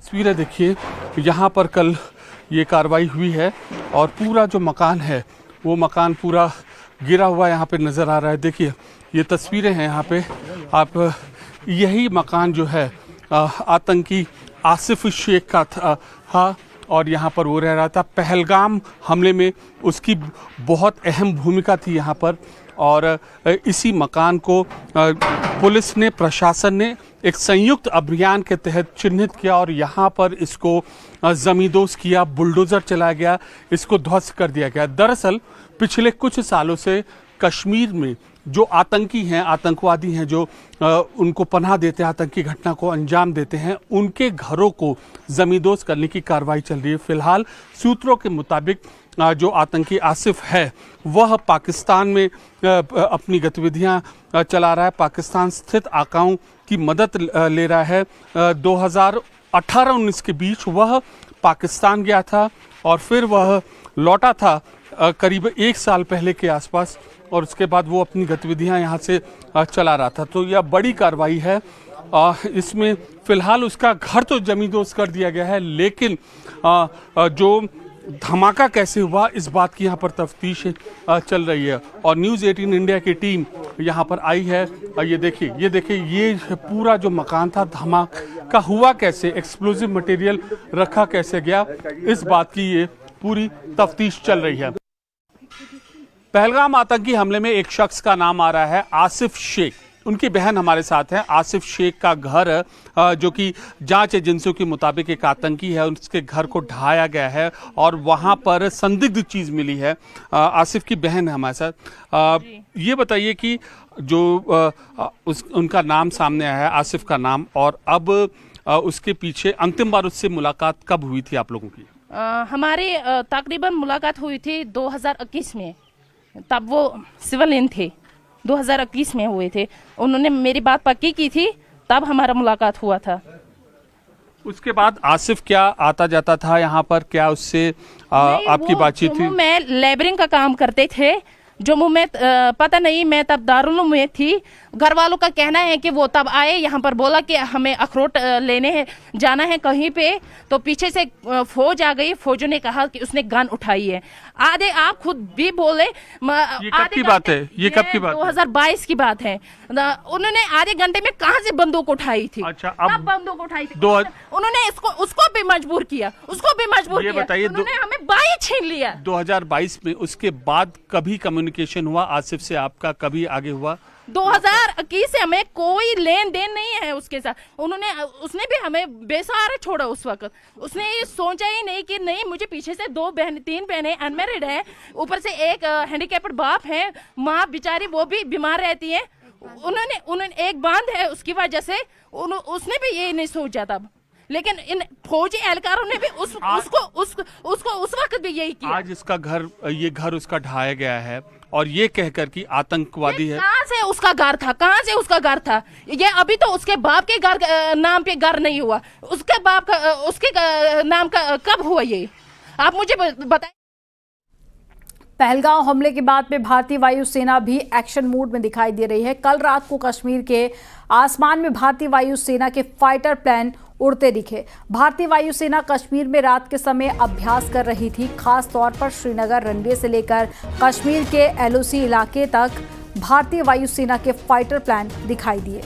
तस्वीरें देखिए, यहाँ पर कल ये कार्रवाई हुई है और पूरा जो मकान है वो मकान पूरा गिरा हुआ यहाँ पे नज़र आ रहा है। देखिए ये तस्वीरें हैं यहाँ पे आप, यही मकान जो है आतंकी आसिफ शेख का था और यहाँ पर वो रह रहा था। पहलगाम हमले में उसकी बहुत अहम भूमिका थी यहाँ पर और इसी मकान को पुलिस ने, प्रशासन ने एक संयुक्त अभियान के तहत चिन्हित किया और यहाँ पर इसको जमींदोज किया, बुलडोज़र चलाया गया, इसको ध्वस्त कर दिया गया। दरअसल पिछले कुछ सालों से कश्मीर में जो आतंकी हैं, आतंकवादी हैं, जो उनको पनाह देते हैं, आतंकी घटना को अंजाम देते हैं, उनके घरों को जमींदोज करने की कार्रवाई चल रही है। फिलहाल सूत्रों के मुताबिक जो आतंकी आसिफ है वह पाकिस्तान में अपनी गतिविधियां चला रहा है, पाकिस्तान स्थित आकाओं की मदद ले रहा है। 2018-19 के बीच वह पाकिस्तान गया था और फिर वह लौटा था करीब 1 साल पहले के आसपास और उसके बाद वो अपनी गतिविधियां यहाँ से चला रहा था। तो यह बड़ी कार्रवाई है। इसमें फिलहाल उसका घर तो जमींदोज कर दिया गया है, लेकिन जो धमाका कैसे हुआ इस बात की यहाँ पर तफ्तीश चल रही है और न्यूज़ 18 इंडिया की टीम यहाँ पर आई है। ये देखिए ये पूरा जो मकान था, धमाका हुआ कैसे, एक्सप्लोजिव मटेरियल रखा कैसे गया, इस बात की ये पूरी तफ्तीश चल रही है। पहलगाम आतंकी हमले में एक शख्स का नाम आ रहा है आसिफ शेख। उनकी बहन हमारे साथ है। आसिफ शेख का घर जो कि जांच एजेंसियों के मुताबिक एक आतंकी है, उसके घर को ढाया गया है और वहां पर संदिग्ध चीज मिली है। आसिफ की बहन है हमारे साथ। ये बताइए कि जो उनका नाम सामने आया है, आसिफ का नाम, और अब उसके पीछे अंतिम बार उससे मुलाकात कब हुई थी आप लोगों की? हमारी तकरीबन मुलाकात हुई थी 2021 में, तब वो सिविलियन थे। 2021 में हुए थे, उन्होंने मेरी बात पक्की की थी, तब हमारा मुलाकात हुआ था। उसके बाद आसिफ क्या आता जाता था यहाँ पर, क्या उससे आपकी बातचीत थी? मैं लेबरिंग का काम करते थे जम्मू में, पता नहीं, मैं तब दारुल में थी। घर वालों का कहना है कि वो तब आए यहाँ पर, बोला कि हमें अखरोट लेने हैं, जाना है कहीं पे, तो पीछे से फौज आ गई। फौजों ने कहा कि उसने गन उठाई है। आधे आप खुद भी बोले, ये कब की बात है? ये कब की बात? 2022 की बात है। उन्होंने आधे घंटे में कहाँ से बंदूक उठाई थी? अच्छा, अब बंदूक उठाई थी उन्होंने, उसको भी मजबूर किया, ये बताइए, उन्होंने हमें बाई छीन लिया 2022 में। उसके बाद कभी कम्युनिकेशन हुआ आसिफ से आपका, कभी आगे हुआ? 2021 से हमें कोई लेन देन नहीं है उसके साथ। उसने भी हमें बेसहारा छोड़ा उस वक्त। उसने ये सोचा ही नहीं कि नहीं, मुझे पीछे से 3 बहनें अनमैरिड है, ऊपर से एक हैंडीकैप्ड बाप है, माँ बेचारी वो भी बीमार रहती है। उन्होंने एक बांध है, उसकी वजह से उसने भी ये नहीं सोचा तब। लेकिन इन फौजी एहलकारों ने भी उसको उस वक्त भी यही किया। आज इसका घर, ये घर उसका ढाया गया है और ये कहकर कि आतंकवादी है। कहाँ से उसका घर था? कहाँ से उसका घर था? ये अभी तो उसके बाप के घर नाम पे घर नहीं हुआ। उसके बाप का, उसके नाम का कब हुआ ये? आप मुझे बताएं। पहलगाम हमले के बाद में भारतीय वायुसेना भी एक्शन मोड में दिखाई दे रही है। कल रात को कश्मीर के आसमान में भारतीय वायुसेना के फाइटर प्लेन उड़ते दिखे। भारतीय वायुसेना कश्मीर में रात के समय अभ्यास कर रही थी। खास तौर पर श्रीनगर रनवे से लेकर कश्मीर के LOC इलाके तक भारतीय वायुसेना के फाइटर प्लेन दिखाई दिए।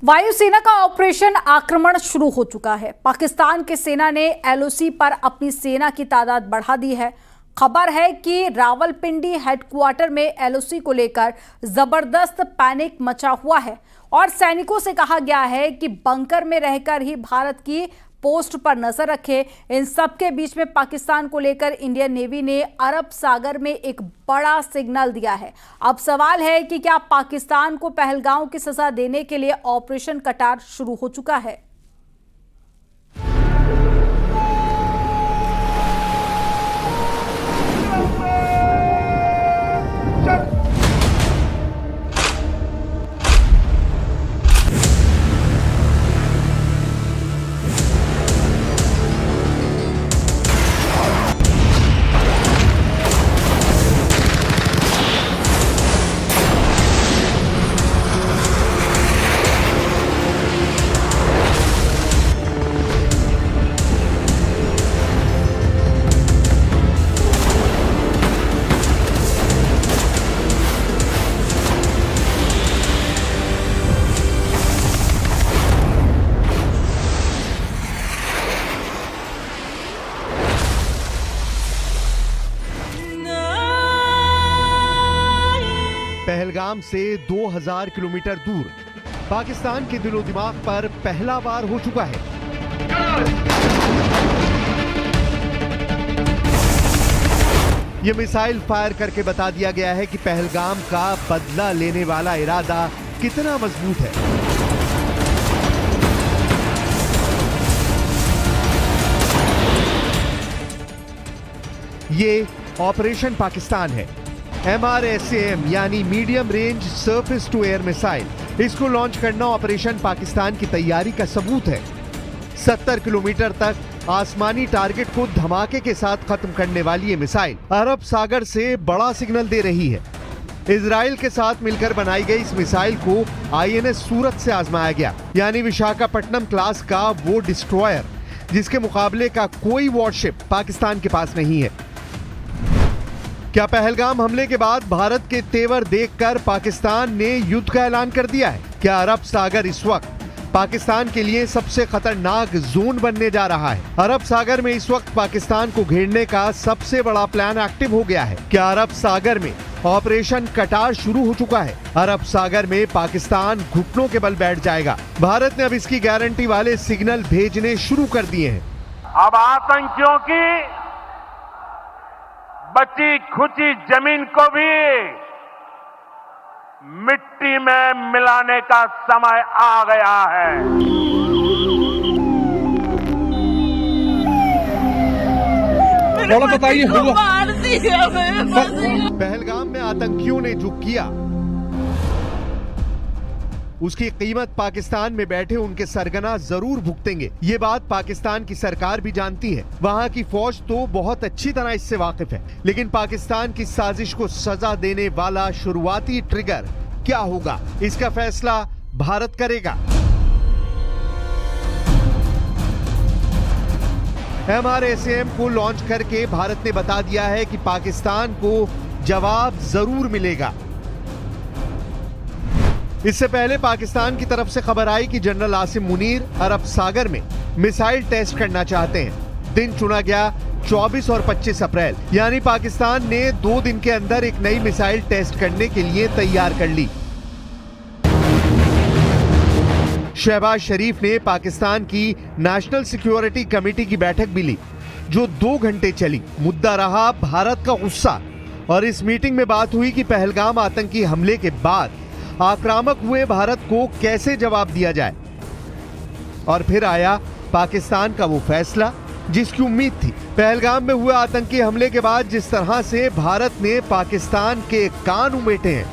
वायुसेना का ऑपरेशन आक्रमण शुरू हो चुका है। पाकिस्तान की सेना ने LOC पर अपनी सेना की तादाद बढ़ा दी है। खबर है कि रावलपिंडी हेडक्वार्टर में LOC को लेकर जबरदस्त पैनिक मचा हुआ है और सैनिकों से कहा गया है कि बंकर में रहकर ही भारत की पोस्ट पर नजर रखें। इन सब के बीच में पाकिस्तान को लेकर इंडियन नेवी ने अरब सागर में एक बड़ा सिग्नल दिया है। अब सवाल है कि क्या पाकिस्तान को पहलगाम की सजा देने के लिए ऑपरेशन कटार शुरू हो चुका है? पहलगाम से 2000 किलोमीटर दूर पाकिस्तान के दिलो दिमाग पर पहला वार हो चुका है। यह मिसाइल फायर करके बता दिया गया है कि पहलगाम का बदला लेने वाला इरादा कितना मजबूत है। ये ऑपरेशन पाकिस्तान है। MRSAM यानी medium range surface to air missile, इसको लॉन्च करना ऑपरेशन पाकिस्तान की तैयारी का सबूत है। 70 किलोमीटर तक आसमानी टारगेट को धमाके के साथ खत्म करने वाली ये मिसाइल अरब सागर से बड़ा सिग्नल दे रही है। इजराइल के साथ मिलकर बनाई गई इस मिसाइल को INS सूरत से आजमाया गया, यानी विशाखापट्टनम क्लास का वो डिस्ट्रॉयर जिसके मुकाबले का कोई वॉरशिप पाकिस्तान के पास नहीं है। क्या पहलगाम हमले के बाद भारत के तेवर देखकर पाकिस्तान ने युद्ध का ऐलान कर दिया है? क्या अरब सागर इस वक्त पाकिस्तान के लिए सबसे खतरनाक जोन बनने जा रहा है? अरब सागर में इस वक्त पाकिस्तान को घेरने का सबसे बड़ा प्लान एक्टिव हो गया है। क्या अरब सागर में ऑपरेशन कटार शुरू हो चुका है? अरब सागर में पाकिस्तान घुटनों के बल बैठ जाएगा। भारत ने अब इसकी गारंटी वाले सिग्नल भेजने शुरू कर दिए हैं। अब आतंकियों की बची खुची जमीन को भी मिट्टी में मिलाने का समय आ गया है। थोड़ा बताइए। पहलगाम में आतंकियों ने जो किया उसकी कीमत पाकिस्तान में बैठे उनके सरगना जरूर भुगतेंगे। ये बात पाकिस्तान की सरकार भी जानती है। वहाँ की फौज तो बहुत अच्छी तरह इससे वाकिफ है, लेकिन पाकिस्तान की साजिश को सजा देने वाला शुरुआती ट्रिगर क्या होगा, इसका फैसला भारत करेगा। MRSAM को लॉन्च करके भारत ने बता दिया है कि पाकिस्तान को जवाब जरूर मिलेगा। इससे पहले पाकिस्तान की तरफ से खबर आई कि जनरल आसिम मुनीर अरब सागर में मिसाइल टेस्ट करना चाहते हैं। दिन चुना गया 24 और 25 अप्रैल, यानी पाकिस्तान ने 2 दिन के अंदर एक नई मिसाइल टेस्ट करने के लिए तैयार कर ली। शहबाज शरीफ ने पाकिस्तान की नेशनल सिक्योरिटी कमेटी की बैठक भी ली, जो 2 घंटे चली। मुद्दा रहा भारत का गुस्सा, और इस मीटिंग में बात हुई कि पहलगाम आतंकी हमले के बाद आक्रामक हुए भारत को कैसे जवाब दिया जाए। और फिर आया पाकिस्तान का वो फैसला जिसकी उम्मीद थी। पहलगाम में हुए आतंकी हमले के बाद जिस तरह से भारत ने पाकिस्तान के कान उमेटे हैं,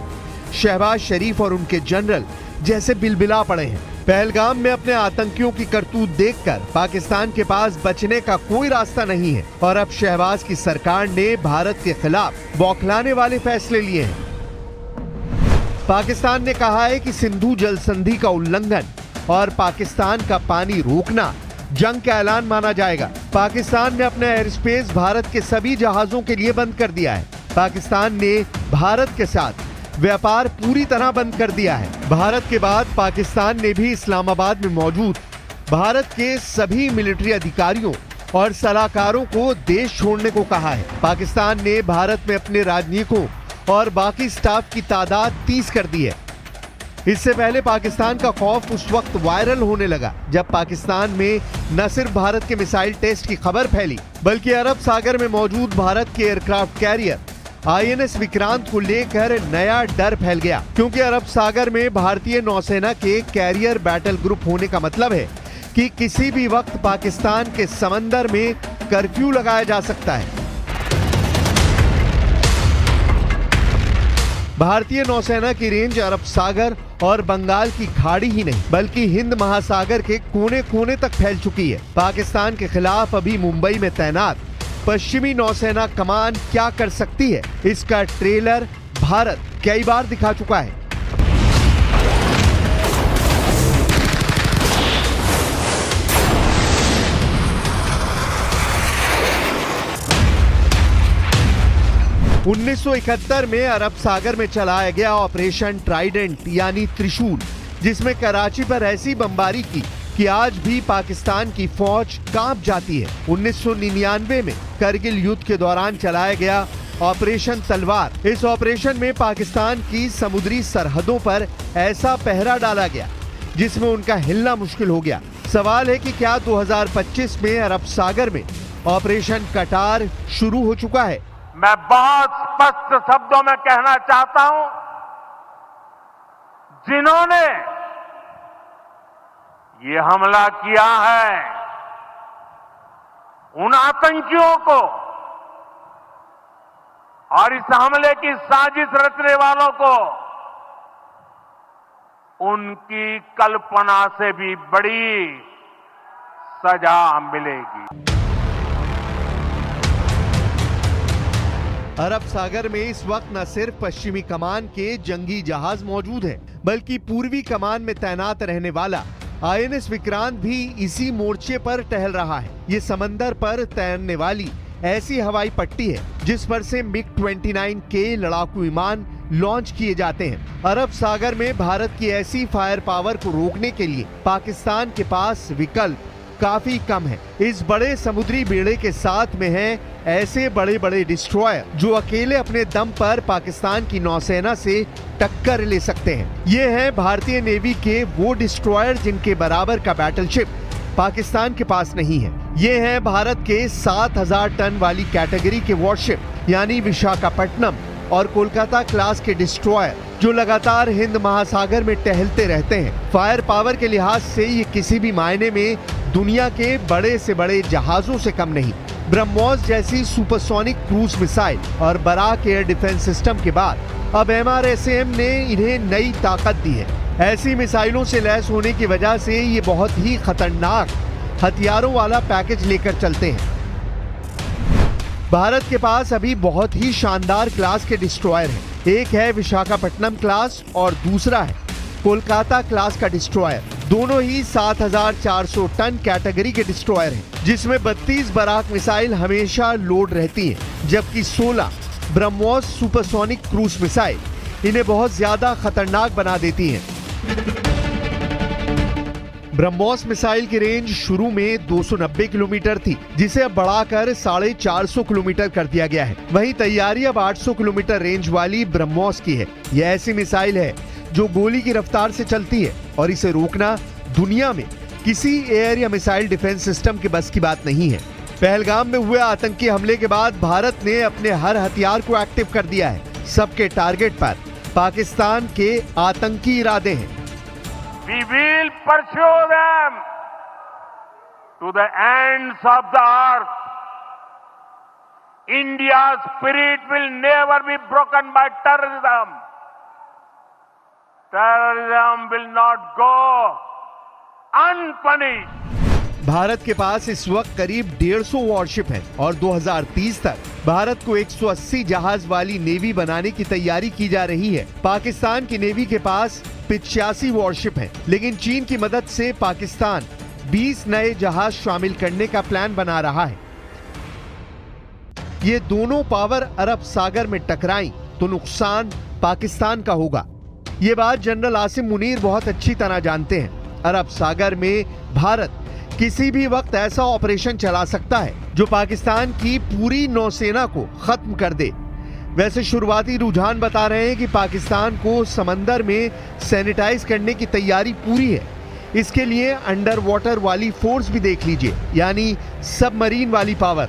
शहबाज शरीफ और उनके जनरल जैसे बिलबिला पड़े हैं। पहलगाम में अपने आतंकियों की करतूत देखकर पाकिस्तान के पास बचने का कोई रास्ता नहीं है, और अब शहबाज की सरकार ने भारत के खिलाफ बौखलाने वाले फैसले लिए हैं। पाकिस्तान ने कहा है कि सिंधु जल संधि का उल्लंघन और पाकिस्तान का पानी रोकना जंग का ऐलान माना जाएगा। पाकिस्तान ने अपने एयर स्पेस भारत के सभी जहाजों के लिए बंद कर दिया है। पाकिस्तान ने भारत के साथ व्यापार पूरी तरह बंद कर दिया है। भारत के बाद पाकिस्तान ने भी इस्लामाबाद में मौजूद भारत के सभी मिलिट्री अधिकारियों और सलाहकारों को देश छोड़ने को कहा है। पाकिस्तान ने भारत में अपने राजनयिकों और बाकी स्टाफ की तादाद 30 कर दी है। इससे पहले पाकिस्तान का खौफ उस वक्त वायरल होने लगा जब पाकिस्तान में न सिर्फ भारत के मिसाइल टेस्ट की खबर फैली, बल्कि अरब सागर में मौजूद भारत के एयरक्राफ्ट कैरियर INS विक्रांत को लेकर नया डर फैल गया, क्योंकि अरब सागर में भारतीय नौसेना के कैरियर बैटल ग्रुप होने का मतलब है कि किसी भी वक्त पाकिस्तान के समंदर में कर्फ्यू लगाया जा सकता है। भारतीय नौसेना की रेंज अरब सागर और बंगाल की खाड़ी ही नहीं बल्कि हिंद महासागर के कोने कोने तक फैल चुकी है। पाकिस्तान के खिलाफ अभी मुंबई में तैनात पश्चिमी नौसेना कमान क्या कर सकती है, इसका ट्रेलर भारत कई बार दिखा चुका है। – 1971 में अरब सागर में चलाया गया ऑपरेशन ट्राइडेंट यानी त्रिशूल, जिसमें कराची पर ऐसी बमबारी की कि आज भी पाकिस्तान की फौज कांप जाती है। 1999 में करगिल युद्ध के दौरान चलाया गया ऑपरेशन तलवार। इस ऑपरेशन में पाकिस्तान की समुद्री सरहदों पर ऐसा पहरा डाला गया जिसमें उनका हिलना मुश्किल हो गया। सवाल है कि क्या 2025 में अरब सागर में ऑपरेशन कटार शुरू हो चुका है? मैं बहुत स्पष्ट शब्दों में कहना चाहता हूं, जिन्होंने ये हमला किया है उन आतंकियों को और इस हमले की साजिश रचने वालों को उनकी कल्पना से भी बड़ी सजा मिलेगी। अरब सागर में इस वक्त न सिर्फ पश्चिमी कमान के जंगी जहाज मौजूद हैं, बल्कि पूर्वी कमान में तैनात रहने वाला INS विक्रांत भी इसी मोर्चे पर टहल रहा है। ये समंदर पर तैरने वाली ऐसी हवाई पट्टी है जिस पर से MiG-29 के लड़ाकू विमान लॉन्च किए जाते हैं। अरब सागर में भारत की ऐसी फायर पावर को रोकने के लिए पाकिस्तान के पास विकल्प काफी कम है। इस बड़े समुद्री बेड़े के साथ में हैं ऐसे बड़े बड़े डिस्ट्रॉयर जो अकेले अपने दम पर पाकिस्तान की नौसेना से टक्कर ले सकते हैं। ये हैं भारतीय नेवी के वो डिस्ट्रॉयर जिनके बराबर का बैटलशिप पाकिस्तान के पास नहीं है। ये हैं भारत के 7000 टन वाली कैटेगरी के वॉरशिप यानी विशाखापट्टनम और कोलकाता क्लास के डिस्ट्रॉयर जो लगातार हिंद महासागर में टहलते रहते हैं। फायर पावर के लिहाज से ये किसी भी मायने में दुनिया के बड़े से बड़े जहाजों से कम नहीं। ब्रह्मोस जैसी सुपरसोनिक क्रूज मिसाइल और बराक एयर डिफेंस सिस्टम के बाद अब MRSAM ने इन्हें नई ताकत दी है। ऐसी मिसाइलों से लैस होने की वजह से ये बहुत ही खतरनाक हथियारों वाला पैकेज लेकर चलते हैं। भारत के पास अभी बहुत ही शानदार क्लास के डिस्ट्रॉयर हैं। एक है विशाखापट्टनम क्लास और दूसरा है कोलकाता क्लास का डिस्ट्रॉयर। दोनों ही 7400 टन कैटेगरी के डिस्ट्रॉयर हैं, जिसमें 32 बराक मिसाइल हमेशा लोड रहती हैं, जबकि 16 ब्रह्मोस सुपरसोनिक क्रूज मिसाइल इन्हें बहुत ज्यादा खतरनाक बना देती हैं। ब्रह्मोस मिसाइल की रेंज शुरू में 290 किलोमीटर थी, जिसे अब बढ़ाकर 450 किलोमीटर कर दिया गया है। वहीं तैयारी अब 800 किलोमीटर रेंज वाली ब्रह्मोस की है। यह ऐसी मिसाइल है जो गोली की रफ्तार से चलती है और इसे रोकना दुनिया में किसी एयर या मिसाइल डिफेंस सिस्टम के बस की बात नहीं है। पहलगाम में हुए आतंकी हमले के बाद भारत ने अपने हर हथियार को एक्टिव कर दिया है। सबके टारगेट पर पाकिस्तान के आतंकी इरादे हैं। We will pursue them to the ends of the earth. India's spirit will never be broken by terrorism. Terrorism will not go unpunished. Bharat के पास इस वक्त करीब 150 वॉरशिप हैं और 2030 तक भारत को 180 जहाज वाली नेवी बनाने की तैयारी की जा रही है। पाकिस्तान की नेवी के पास 85 वॉरशिप हैं, लेकिन चीन की मदद से पाकिस्तान 20 नए जहाज शामिल करने का प्लान बना रहा है। ये दोनों पावर अरब सागर में टकराई तो नुकसान पाकिस्तान का होगा। ये बात जनरल आसिम मुनीर बहुत अच्छी तरह जानते हैं। अरब सागर में भारत किसी भी वक्त ऐसा ऑपरेशन चला सकता है जो पाकिस्तान की पूरी नौसेना को खत्म कर दे। वैसे शुरुआती रुझान बता रहे हैं कि पाकिस्तान को समंदर में सैनिटाइज करने की तैयारी पूरी है। इसके लिए अंडर वाटर वाली फोर्स भी देख लीजिए, यानी सबमरीन वाली पावर।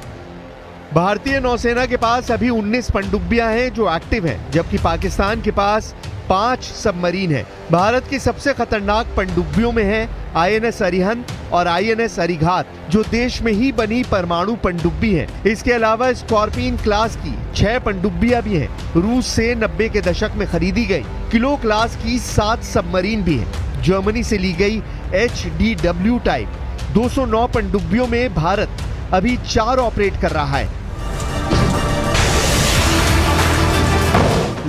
भारतीय नौसेना के पास अभी 19 पनडुब्बियां हैं जो एक्टिव हैं, जबकि पाकिस्तान के पास 5 सबमरीन है। भारत की सबसे खतरनाक पनडुब्बियों में है INS अरिहंत और INS अरिघात, जो देश में ही बनी परमाणु पनडुब्बी है। इसके अलावा स्कॉर्पियन क्लास की 6 पनडुब्बियां भी हैं, रूस से 90 के दशक में खरीदी गई। किलो क्लास की 7 सबमरीन भी है, जर्मनी से ली गई HDW टाइप। 209 पनडुब्बियों में भारत अभी 4 ऑपरेट कर रहा है।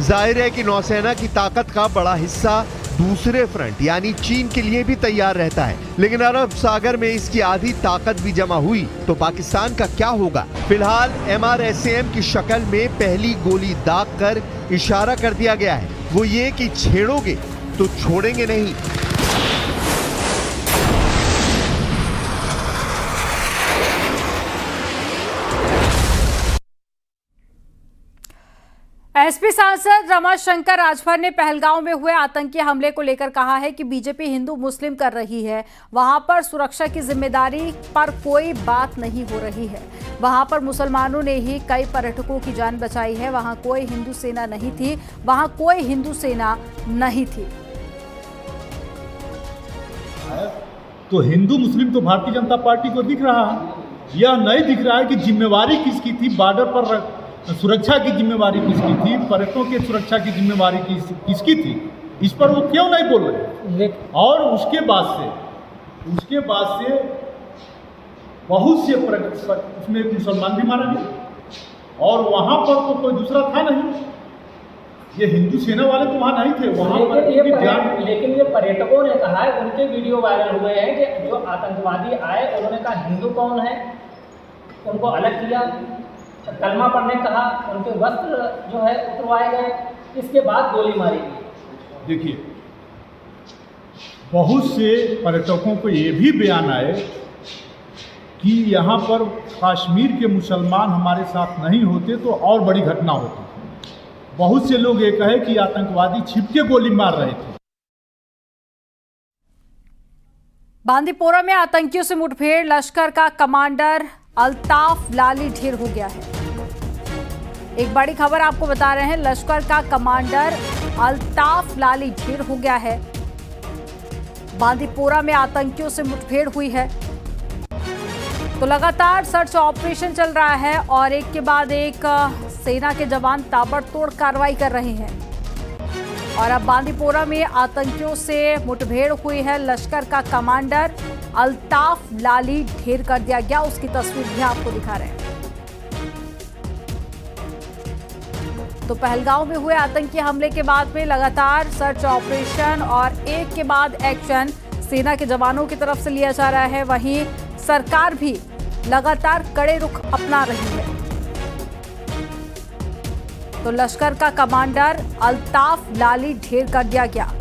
जाहिर है कि नौसेना की ताकत का बड़ा हिस्सा दूसरे फ्रंट यानी चीन के लिए भी तैयार रहता है, लेकिन अरब सागर में इसकी आधी ताकत भी जमा हुई तो पाकिस्तान का क्या होगा? फिलहाल MRSAM की शक्ल में पहली गोली दाग कर इशारा कर दिया गया है, वो ये कि छेड़ोगे तो छोड़ेंगे नहीं। एसपी सांसद रमाशंकर राजभर ने पहलगांव में हुए आतंकी हमले को लेकर कहा है कि बीजेपी हिंदू मुस्लिम कर रही है, वहां पर सुरक्षा की जिम्मेदारी पर कोई बात नहीं हो रही है। वहां पर मुसलमानों ने ही कई पर्यटकों की जान बचाई है, वहां कोई हिंदू सेना नहीं थी, वहां कोई हिंदू सेना नहीं थी। तो हिंदू मुस्लिम तो भारतीय जनता पार्टी को दिख रहा है, यह नहीं दिख रहा है कि जिम्मेवारी किसकी थी, बॉर्डर पर सुरक्षा की जिम्मेवारी किसकी थी, पर्यटकों की सुरक्षा की जिम्मेवारी किसकी थी, इस पर वो क्यों नहीं बोल रहे। और उसके बाद से बहुत से उसमें एक मुसलमान भी मारा गया और वहाँ पर तो कोई दूसरा था नहीं, ये हिंदू सेना वाले तो वहाँ नहीं थे, वहाँ पर लेकिन ये पर्यटकों ने कहा है, उनके वीडियो वायरल हुए हैं कि जो आतंकवादी आए उन्होंने कहा हिंदू कौन है, उनको अलग किया, कलमा पढ़ने कहा, उनके वस्त्र जो है उतरवाए गए, इसके बाद गोली मारी गई। देखिए, बहुत से पर्यटकों को ये भी बयान आए कि यहाँ पर कश्मीर के मुसलमान हमारे साथ नहीं होते तो और बड़ी घटना होती। बहुत से लोग ये कहे कि आतंकवादी छिप के गोली मार रहे थे। बांदीपोरा में आतंकियों से मुठभेड़, लश्कर का कमांडर अल्ताफ लाली ढेर हो गया है। एक बड़ी खबर आपको बता रहे हैं, लश्कर का कमांडर अल्ताफ लाली ढेर हो गया है। बांदीपोरा में आतंकियों से मुठभेड़ हुई है, तो लगातार सर्च ऑपरेशन चल रहा है और एक के बाद एक सेना के जवान ताबड़तोड़ कार्रवाई कर रहे हैं। और अब बांदीपोरा में आतंकियों से मुठभेड़ हुई है, लश्कर का कमांडर अल्ताफ लाली ढेर कर दिया गया। उसकी तस्वीर भी आपको दिखा रहे हैं। तो पहलगांव में हुए आतंकी हमले के बाद में लगातार सर्च ऑपरेशन और एक के बाद एक्शन सेना के जवानों की तरफ से लिया जा रहा है। वहीं सरकार भी लगातार कड़े रुख अपना रही है। तो लश्कर का कमांडर अल्ताफ लाली ढेर कर दिया गया।